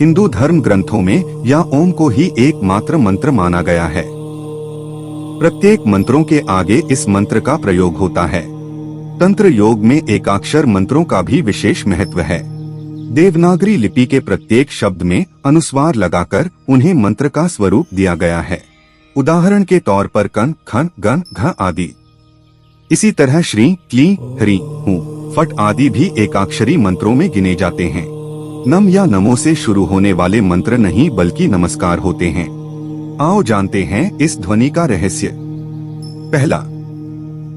हिंदू धर्म ग्रंथों में या ओम को ही एकमात्र मंत्र माना गया है। प्रत्येक मंत्रों के आगे इस मंत्र का प्रयोग होता है। तंत्र योग में एकाक्षर मंत्रों का भी विशेष महत्व है। देवनागरी लिपि के प्रत्येक शब्द में अनुस्वार लगाकर उन्हें मंत्र का स्वरूप दिया गया है। उदाहरण के तौर पर कन, खन, गन, घ आदि। इसी तरह श्री, क्ली, हरि, हूँ, फट आदि भी एकाक्षरी मंत्रों में गिने जाते हैं। नम या नमो से शुरू होने वाले मंत्र नहीं बल्कि नमस्कार होते हैं। आओ जानते हैं इस ध्वनि का रहस्य। पहला,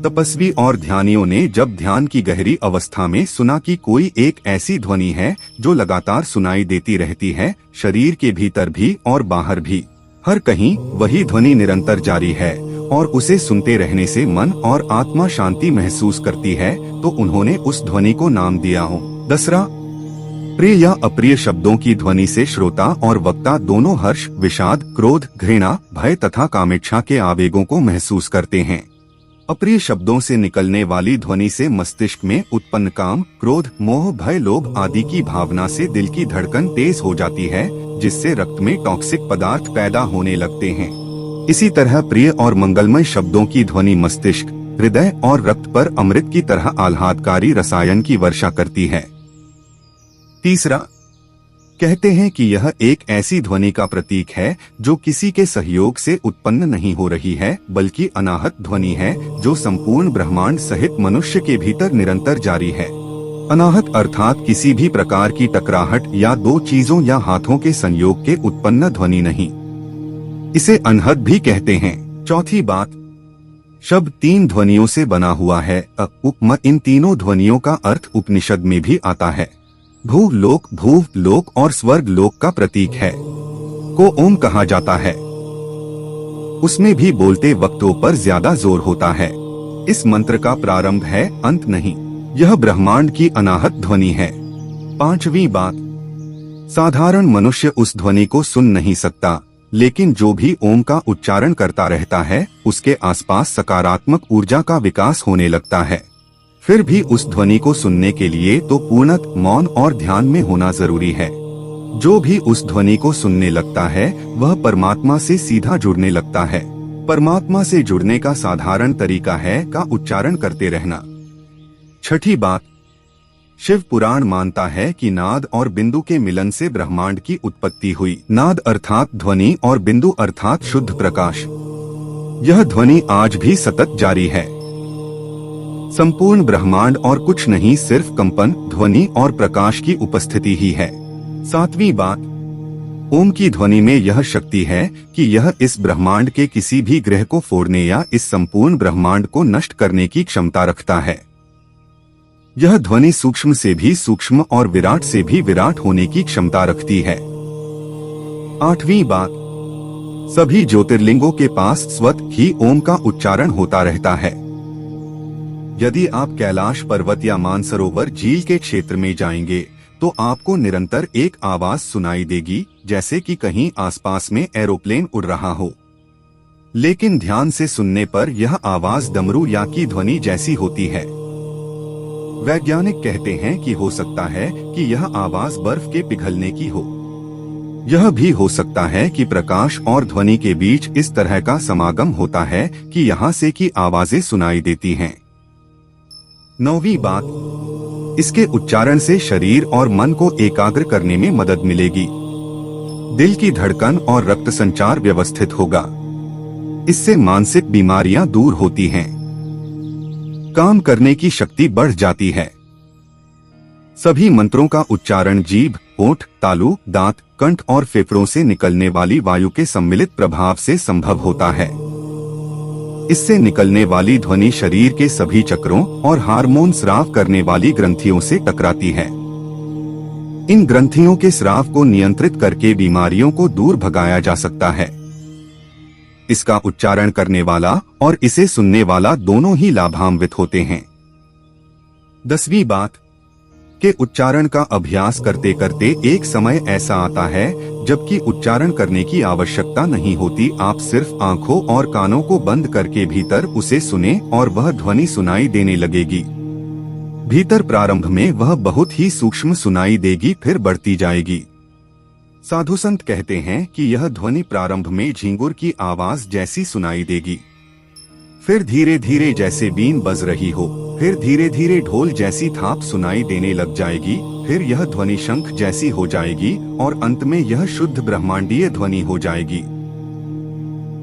तपस्वी और ध्यानियों ने जब ध्यान की गहरी अवस्था में सुना कि कोई एक ऐसी ध्वनि है जो लगातार सुनाई देती रहती है, शरीर के भीतर भी और बाहर भी, हर कहीं वही ध्वनि निरंतर जारी है और उसे सुनते रहने से मन और आत्मा शांति महसूस करती है, तो उन्होंने उस ध्वनि को नाम दिया हो। दूसरा, प्रिय या अप्रिय शब्दों की ध्वनि से श्रोता और वक्ता दोनों हर्ष, विषाद, क्रोध, घृणा, भय तथा कामेच्छा के आवेगों को महसूस करते हैं। अप्रिय शब्दों से निकलने वाली ध्वनि से मस्तिष्क में उत्पन्न काम, क्रोध, मोह, भय, लोभ आदि की भावना से दिल की धड़कन तेज हो जाती है, जिससे रक्त में टॉक्सिक पदार्थ पैदा होने लगते हैं। इसी तरह प्रिय और मंगलमय शब्दों की ध्वनि मस्तिष्क, हृदय और रक्त पर अमृत की तरह आह्लादकारी रसायन की वर्षा करती है। तीसरा, कहते हैं कि यह एक ऐसी ध्वनि का प्रतीक है जो किसी के सहयोग से उत्पन्न नहीं हो रही है, बल्कि अनाहत ध्वनि है जो संपूर्ण ब्रह्मांड सहित मनुष्य के भीतर निरंतर जारी है। अनाहत अर्थात किसी भी प्रकार की टकराहट या दो चीजों या हाथों के संयोग के उत्पन्न ध्वनि नहीं। इसे अनहद भी कहते हैं। चौथी बात, शब्द 3 ध्वनियों से बना हुआ है। अ, उप, म। इन तीनों ध्वनियों का अर्थ उपनिषद में भी आता है। भू लोक, भूव लोक और स्वर्ग लोक का प्रतीक है को ओम कहा जाता है। उसमें भी बोलते वक्तों पर ज्यादा जोर होता है। इस मंत्र का प्रारंभ है, अंत नहीं। यह ब्रह्मांड की अनाहत ध्वनि है। पांचवी बात, साधारण मनुष्य उस ध्वनि को सुन नहीं सकता, लेकिन जो भी ओम का उच्चारण करता रहता है उसके आसपास सकारात्मक ऊर्जा का विकास होने लगता है। फिर भी उस ध्वनि को सुनने के लिए तो पूर्णत मौन और ध्यान में होना जरूरी है। जो भी उस ध्वनि को सुनने लगता है वह परमात्मा से सीधा जुड़ने लगता है। परमात्मा से जुड़ने का साधारण तरीका है का उच्चारण करते रहना। छठी बात, शिव पुराण मानता है कि नाद और बिंदु के मिलन से ब्रह्मांड की उत्पत्ति हुई। नाद अर्थात ध्वनि और बिंदु अर्थात शुद्ध प्रकाश। यह ध्वनि आज भी सतत जारी है। संपूर्ण ब्रह्मांड और कुछ नहीं, सिर्फ कंपन, ध्वनि और प्रकाश की उपस्थिति ही है। सातवीं बात, ओम की ध्वनि में यह शक्ति है कि यह इस ब्रह्मांड के किसी भी ग्रह को फोड़ने या इस संपूर्ण ब्रह्मांड को नष्ट करने की क्षमता रखता है। यह ध्वनि सूक्ष्म से भी सूक्ष्म और विराट से भी विराट होने की क्षमता रखती है। आठवीं बात, सभी ज्योतिर्लिंगों के पास स्वतः ही ओम का उच्चारण होता रहता है। यदि आप कैलाश पर्वत या मानसरोवर झील के क्षेत्र में जाएंगे तो आपको निरंतर एक आवाज सुनाई देगी, जैसे कि कहीं आसपास में एरोप्लेन उड़ रहा हो। लेकिन ध्यान से सुनने पर यह आवाज डमरू या की ध्वनि जैसी होती है। वैज्ञानिक कहते हैं कि हो सकता है कि यह आवाज बर्फ के पिघलने की हो। यह भी हो सकता है कि प्रकाश और ध्वनि के बीच इस तरह का समागम होता है कि यहाँ से की आवाजें सुनाई देती हैं। नौवीं बात, इसके उच्चारण से शरीर और मन को एकाग्र करने में मदद मिलेगी। दिल की धड़कन और रक्त संचार व्यवस्थित होगा। इससे मानसिक बीमारियां दूर होती हैं। काम करने की शक्ति बढ़ जाती है। सभी मंत्रों का उच्चारण जीभ, होंठ, तालु, दांत, कंठ और फेफड़ों से निकलने वाली वायु के सम्मिलित प्रभाव से संभव होता है। इससे निकलने वाली ध्वनि शरीर के सभी चक्रों और हार्मोन स्राव करने वाली ग्रंथियों से टकराती है। इन ग्रंथियों के स्राव को नियंत्रित करके बीमारियों को दूर भगाया जा सकता है। इसका उच्चारण करने वाला और इसे सुनने वाला दोनों ही लाभान्वित होते हैं। 10वीं बात, के उच्चारण का अभ्यास करते करते एक समय ऐसा आता है जबकि उच्चारण करने की आवश्यकता नहीं होती। आप सिर्फ आंखों और कानों को बंद करके भीतर उसे सुने और वह ध्वनि सुनाई देने लगेगी। भीतर प्रारंभ में वह बहुत ही सूक्ष्म सुनाई देगी, फिर बढ़ती जाएगी। साधु संत कहते हैं कि यह ध्वनि प्रारंभ में झींगुर की आवाज जैसी सुनाई देगी, फिर धीरे धीरे जैसे बीन बज रही हो, फिर धीरे धीरे ढोल जैसी थाप सुनाई देने लग जाएगी, फिर यह ध्वनि शंख जैसी हो जाएगी और अंत में यह शुद्ध ब्रह्मांडीय ध्वनि हो जाएगी।